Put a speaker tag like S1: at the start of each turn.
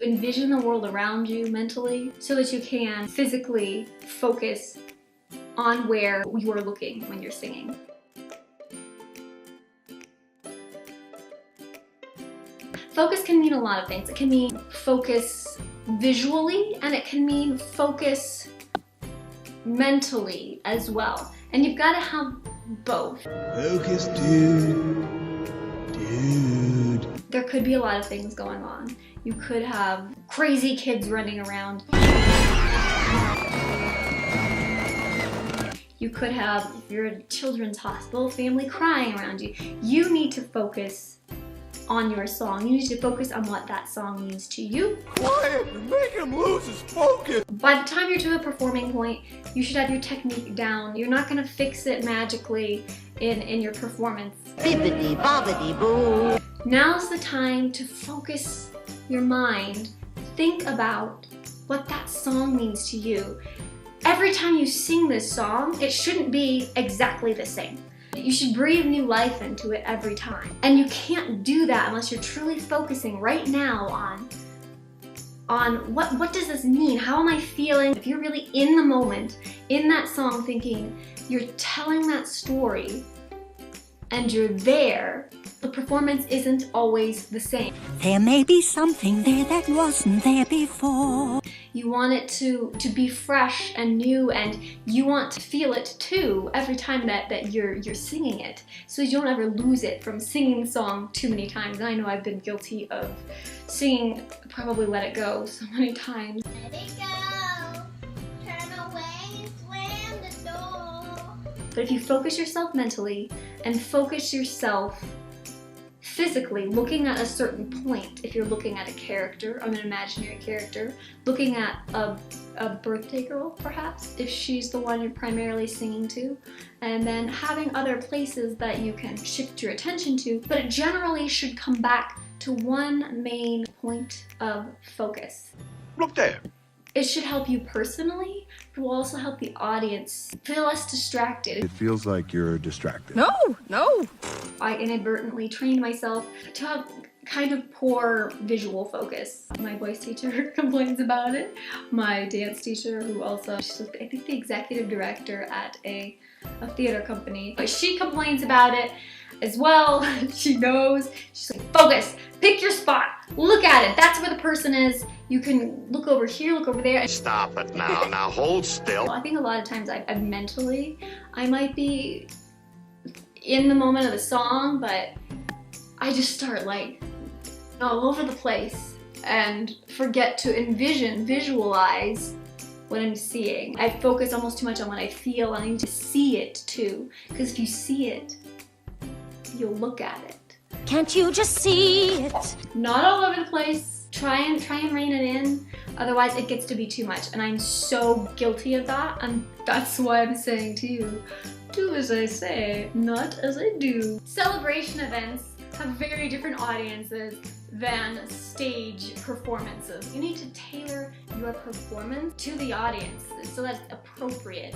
S1: envision the world around you mentally so that you can physically focus on where you are looking when you're singing. Focus can mean a lot of things. It can mean focus visually, and it can mean focus mentally as well. And you've got to have both.
S2: Focus, dude.
S1: There could be a lot of things going on. You could have crazy kids running around. You could have, if you're at a children's hospital, family crying around you. You need to focus on your song. You need to focus on what that song means to you.
S2: Quiet! Make him lose his focus!
S1: By the time you're to a performing point, you should have your technique down. You're not going to fix it magically in your performance.
S3: Bibbidi bobbidi boo.
S1: Now's the time to focus your mind. Think about what that song means to you. Every time you sing this song, it shouldn't be exactly the same. You should breathe new life into it every time. And you can't do that unless you're truly focusing right now on what does this mean? How am I feeling? If you're really in the moment, in that song thinking, you're telling that story and you're there, the performance isn't always the same.
S3: There may be something there that wasn't there before.
S1: You want it to be fresh and new, and you want to feel it too every time that you're singing it, so you don't ever lose it from singing the song too many times. And I know I've been guilty of singing probably Let It Go so many times.
S4: Let it go, turn away, slam the door.
S1: But if you focus yourself mentally and focus yourself physically, looking at a certain point, if you're looking at a character, an imaginary character, looking at a birthday girl perhaps, if she's the one you're primarily singing to, and then having other places that you can shift your attention to, but it generally should come back to one main point of focus.
S2: Look there.
S1: It should help you personally, but will also help the audience feel less distracted.
S5: It feels like you're distracted.
S3: No.
S1: I inadvertently trained myself to have kind of poor visual focus. My voice teacher complains about it. My dance teacher, who also, she's I think the executive director at a theater company, but she complains about it as well. She knows. She's like, focus, pick your spot, look at it. That's where the person is. You can look over here, look over there.
S2: Stop it now. Now hold still.
S1: I think a lot of times I might be in the moment of the song, but I just start like all over the place and forget to visualize what I'm seeing. I focus almost too much on what I feel, and I need to see it too, because if you see it, you'll look at it.
S3: Can't you just see it?
S1: Not all over the place. Try and rein it in, otherwise it gets to be too much, and I'm so guilty of that, and that's why I'm saying to you, do as I say, not as I do. Celebration events have very different audiences than stage performances. You need to tailor your performance to the audience so that it's appropriate